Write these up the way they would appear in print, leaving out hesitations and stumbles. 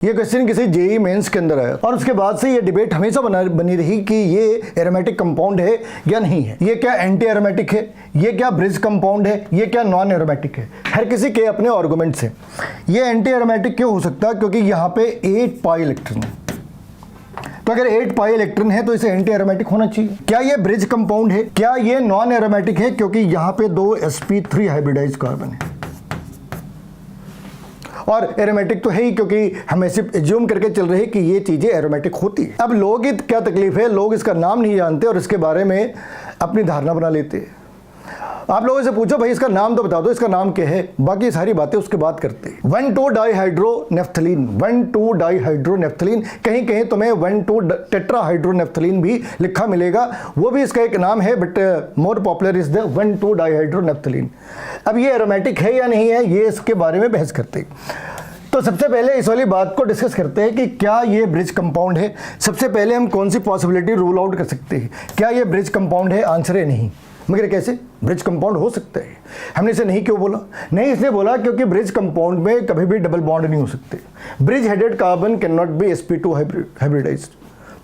ये क्वेश्चन किसी JEE mains के अंदर आया और उसके बाद से ये डिबेट हमेशा बनी रही कि ये एरोमेटिक कंपाउंड है या नहीं है, ये क्या एंटी एरोमेटिक है, ये क्या ब्रिज कंपाउंड है, ये क्या नॉन एरोमेटिक है। हर किसी के अपने आर्गुमेंट्स हैं। ये एंटी एरोमेटिक क्यों हो सकता है? क्योंकि यहाँ पे 8 पाई इलेक्ट्रॉन है, तो अगर 8 पाई इलेक्ट्रॉन है तो इसे एंटी एरोमेटिक होना चाहिए। क्या ये ब्रिज कंपाउंड है? क्या ये नॉन एरोमेटिक है? क्योंकि यहाँ पे 2 sp3 हाइब्रिडाइज कार्बन है और एरोमेटिक तो है ही, क्योंकि हम ऐसे एज्यूम करके चल रहे हैं कि ये चीजें एरोमेटिक होती है। अब लोग की क्या तकलीफ है, लोग इसका नाम नहीं जानते और इसके बारे में अपनी धारणा बना लेते हैं। आप लोगों से पूछो भाई इसका नाम तो बता दो, इसका नाम क्या है, बाकी सारी बातें उसके बाद करते हैं। 1,2-डाइहाइड्रोनेफ्थलीन, 1,2-डाइहाइड्रोनेफ्थलीन, कहीं कहीं तुम्हें 1,2-टेट्राहाइड्रोनेफ्थलीन भी लिखा मिलेगा, वो भी इसका एक नाम है, but more popular is the 1,2-डाइहाइड्रोनेफ्थलीन। अब ये एरोमेटिक है या नहीं है, ये इसके बारे में बहस करते हैं। तो सबसे पहले इस वाली बात को डिस्कस करते हैं कि क्या ये ब्रिज कंपाउंड है। सबसे पहले हम कौन सी पॉसिबिलिटी रूल आउट कर सकते हैं? क्या ये ब्रिज कंपाउंड है? आंसर है नहीं। मगर कैसे ब्रिज कंपाउंड हो सकता है? हमने इसे नहीं क्यों बोला? नहीं इसलिए बोला क्योंकि ब्रिज कंपाउंड में कभी भी डबल बॉन्ड नहीं हो सकते। Bridge headed carbon can not be sp2 hybridized,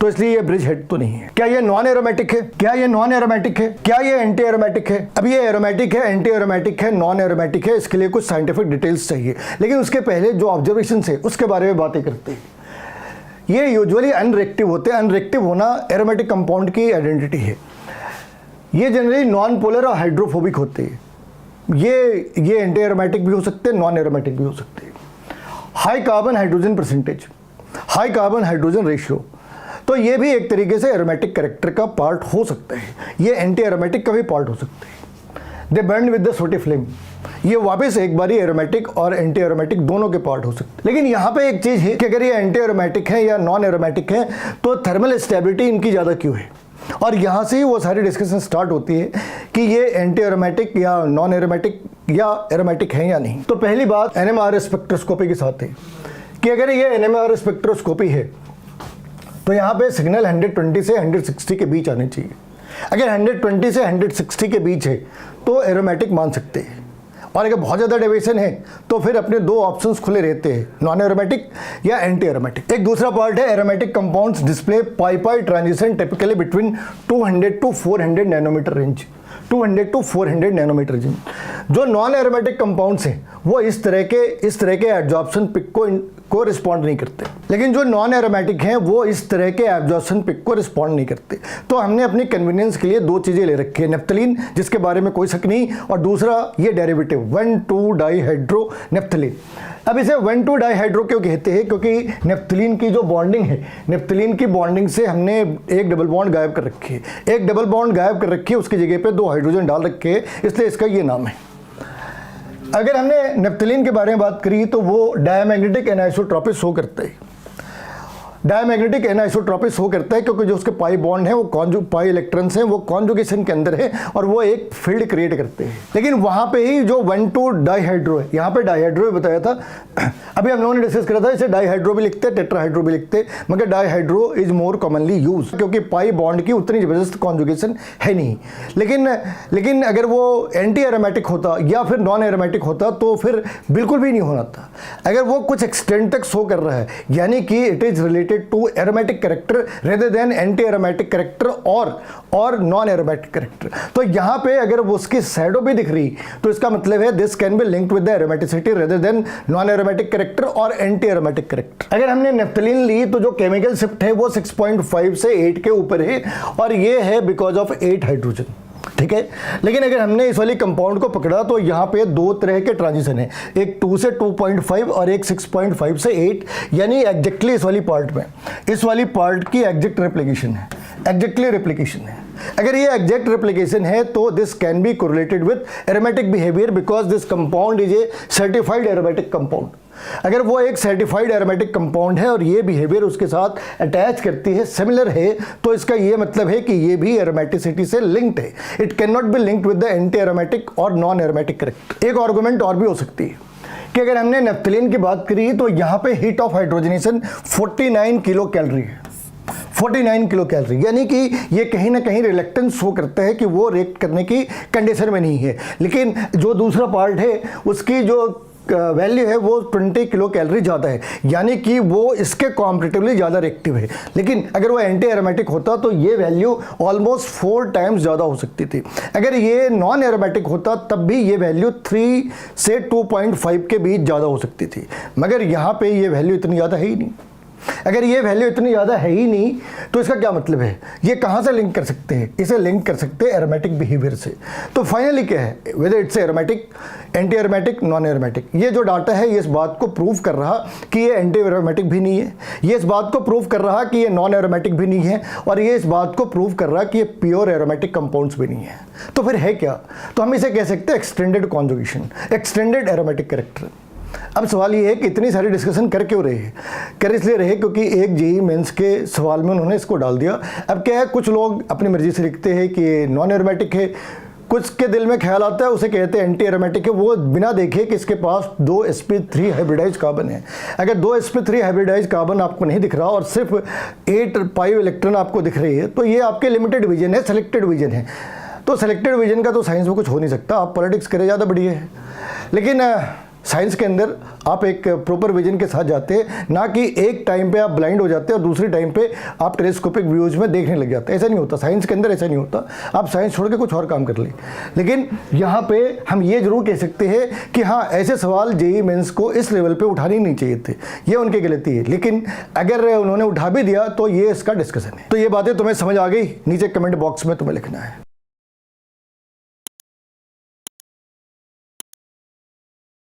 तो इसलिए ये ब्रिज हेड तो नहीं है। क्या ये नॉन एरोमेटिक है? क्या ये नॉन एरोमेटिक है? क्या ये एंटी एरोमेटिक है? अब ये एरोमेटिक है, एंटी एरोमेटिक है, नॉन एरोमेटिक है, इसके लिए कुछ साइंटिफिक डिटेल्स चाहिए। लेकिन उसके पहले जो ऑब्जर्वेशन है उसके बारे में बातें करते हैं। ये यूजुअली अनरिएक्टिव होते हैं। अनरिएक्टिव होना एरोमेटिक कंपाउंड की आइडेंटिटी है। ये जनरली नॉन पोलर और हाइड्रोफोबिक होते हैं। ये एंटी एरोमेटिक भी हो सकते हैं, नॉन एरोमेटिक भी हो सकते हैं। High carbon hydrogen percentage, high carbon hydrogen ratio, तो ये भी एक तरीके से एरोमेटिक कैरेक्टर का पार्ट हो सकता है। ये एंटी एरोमेटिक का भी पार्ट हो सकता है। दे burn with the CT flame, ये वापस एक बारी एरोमेटिक और एंटी एरोमेटिक दोनों के पार्ट हो सकते हैं। लेकिन यहाँ पे एक चीज़ है कि अगर ये एंटी एरोमेटिक है या नॉन एरोमेटिक है तो थर्मल स्टेबिलिटी इनकी ज़्यादा क्यों है? और यहाँ से ही वो सारी डिस्कशन स्टार्ट होती है कि ये एंटी एरोमेटिक या नॉन एरोमेटिक या एरोमेटिक है या नहीं। तो पहली बात NMR स्पेक्ट्रोस्कोपी के साथ है कि अगर ये NMR स्पेक्ट्रोस्कोपी है तो यहाँ पे सिग्नल 120 से 160 के बीच आने चाहिए। अगर 120 से 160 के बीच है तो एरोमेटिक मान सकते हैं, और अगर बहुत ज़्यादा डेविएशन है तो फिर अपने 2 ऑप्शंस खुले रहते हैं, नॉन एरोमेटिक या एंटी एरोमेटिक। एक दूसरा पार्ट है aromatic compounds display pi transition typically between 200 to 400 nanometre range, 200 to 400 nanometre range. जो नॉन एरोमेटिक कंपाउंड्स हैं वो इस तरह के एब्जॉर्प्शन पिक को रिस्पॉन्ड नहीं करते, लेकिन जो नॉन एरोमेटिक हैं वो इस तरह के एब्जॉर्प्शन पिक को रिस्पॉन्ड नहीं करते। तो हमने अपनी कन्वीनियंस के लिए 2 चीज़ें ले रखी है, नेफ्थलीन जिसके बारे में कोई शक नहीं, और दूसरा ये डेरिवेटिव 1,2-डाइहाइड्रोनेफ्थलीन। अब इसे 1,2-डाइहाइड्रो क्यों कहते हैं? क्योंकि नेफ्थलीन की जो बॉन्डिंग है, नेफ्थलीन की बॉन्डिंग से हमने एक डबल बॉन्ड गायब कर रखी है, एक डबल बॉन्ड गायब कर रखी है, उसकी जगह पे 2 हाइड्रोजन डाल रखे हैं, इसलिए इसका ये नाम है। अगर हमने नेफ्थलीन के बारे में बात करी तो वो डायमैग्नेटिक एनाइसोट्रॉपिक शो करता है। डायमैग्नेटिक एनाइसोट्रॉपिक शो करता है क्योंकि जो उसके पाई बॉन्ड है वो पाई इलेक्ट्रॉन्स हैं वो कॉन्जुगेशन के अंदर है और वो एक फील्ड क्रिएट करते हैं। लेकिन वहाँ पे ही जो 1,2-डाइहाइड्रो है, यहाँ पे डाइहाइड्रो भी बताया था, अभी हम लोगों ने डिस्कस करा था, इसे डाइहाइड्रो भी लिखते हैं, टेट्राहाइड्रो भी लिखते हैं, मगर डाइहाइड्रो इज मोर कॉमनली यूज क्योंकि पाई बॉन्ड की उतनी जबरदस्त कॉन्जुगेशन है नहीं। लेकिन अगर वो एंटी एरोमेटिक होता या फिर नॉन एरोमेटिक होता तो फिर बिल्कुल भी नहीं होना था। अगर वो कुछ एक्सटेंट तक शो कर रहा है यानी कि it is related to aromatic character rather than anti-aromatic character और नॉन एरोमेटिक कैरेक्टर, तो यहाँ पे अगर उसकी शैडो भी दिख रही तो इसका मतलब है this can be linked with the aromaticity rather than non aromatic character और एंटी एरोमेटिक कैरेक्टर। अगर हमने नेफ्थलीन ली तो जो केमिकल शिफ्ट है वो 6.5 से 8 के ऊपर है और ये है बिकॉज ऑफ 8 हाइड्रोजन, ठीक है। लेकिन अगर हमने इस वाली कंपाउंड को पकड़ा तो यहाँ पे 2 तरह के ट्रांजिशन है, एक 2 से 2.5 और एक 6.5 से 8, यानी एग्जैक्टली इस वाली पार्ट में, इस वाली पार्ट की एग्जैक्ट रेप्लिकेशन है, एग्जैक्टली रेप्लिकेशन है। अगर ये एग्जैक्ट रेप्लिकेशन है तो this can be correlated with aromatic behaviour because this compound is a certified aromatic compound. अगर वो एक सर्टिफाइड एरोमेटिक कंपाउंड है और ये बिहेवियर उसके साथ अटैच करती है, सिमिलर है, तो इसका ये मतलब है कि ये भी एरोमेटिसिटी से लिंक्ड है। It can not be linked with the anti aromatic और नॉन एरोमेटिक कैरेक्टर। एक आर्गुमेंट और भी हो सकती है कि अगर हमने नेफ्थलीन की बात करी तो यहाँ पे heat of hydrogenation 49 kilo calorie है, 49 किलो कैलोरी, यानी कि ये कहीं ना कहीं रिलेक्टेंस शो करता है कि वो रिएक्ट करने की कंडीशन में नहीं है। लेकिन जो दूसरा पार्ट है उसकी जो वैल्यू है वो 20 किलो कैलोरी ज़्यादा है, यानी कि वो इसके कॉम्परेटिवली ज़्यादा रिएक्टिव है। लेकिन अगर वो एंटी एरोमेटिक होता तो ये वैल्यू ऑलमोस्ट 4 टाइम्स ज़्यादा हो सकती थी। अगर ये नॉन एरोमेटिक होता तब भी ये वैल्यू 3 से 2.5 के बीच ज़्यादा हो सकती थी, मगर यहाँ पे ये वैल्यू इतनी ज़्यादा है ही नहीं। अगर ये वैल्यू इतनी ज़्यादा है ही नहीं तो इसका क्या मतलब है? ये कहाँ से लिंक कर सकते हैं? इसे लिंक कर सकते हैं एरोमेटिक बिहेवियर से। तो फाइनली क्या है, whether it's aromatic, anti aromatic, non aromatic, ये जो डाटा है ये इस बात को प्रूव कर रहा कि ये एंटी एरोमेटिक भी नहीं है, ये इस बात को प्रूव कर रहा कि ये नॉन एरोमेटिक भी नहीं है, और ये इस बात को प्रूव कर रहा कि ये प्योर एरोमेटिक कंपाउंड्स भी नहीं है। तो फिर है क्या? तो हम इसे कह सकते हैं extended conjugation, extended aromatic character. अब सवाल ये है कि इतनी सारी डिस्कशन कर क्यों रहे हैं? कर इसलिए रहे क्योंकि एक जेईई मेंस के सवाल में उन्होंने इसको डाल दिया। अब क्या है, कुछ लोग अपनी मर्जी से लिखते हैं कि ये नॉन एरोमेटिक है, कुछ के दिल में ख्याल आता है उसे कहते हैं एंटी एरोमेटिक है, वो बिना देखे कि इसके पास 2 sp3 हाइब्रिडाइज कार्बन है। अगर 2 sp3 हाइब्रिडाइज कार्बन आपको नहीं दिख रहा और सिर्फ 8 पाई इलेक्ट्रॉन आपको दिख रही है तो ये आपके लिमिटेड विजन है, सेलेक्टेड विजन है। तो सेलेक्टेड विजन का तो साइंस में कुछ हो नहीं सकता, आप पॉलिटिक्स करें ज़्यादा बढ़िया है। लेकिन साइंस के अंदर आप एक प्रॉपर विजन के साथ जाते हैं, ना कि एक टाइम पे आप ब्लाइंड हो जाते हैं और दूसरी टाइम पे आप टेलीस्कोपिक व्यूज में देखने लग जाते हैं। ऐसा नहीं होता, साइंस के अंदर ऐसा नहीं होता। आप साइंस छोड़ के कुछ और काम कर ले। लेकिन यहाँ पे हम ये जरूर कह सकते हैं कि हाँ, ऐसे सवाल जेईई मेंस को इस लेवल पे उठाने नहीं चाहिए थे, ये उनकी गलती है। लेकिन अगर उन्होंने उठा भी दिया तो ये इसका डिस्कशन है। तो ये बातें तुम्हें समझ आ गई? नीचे कमेंट बॉक्स में तुम्हें लिखना है।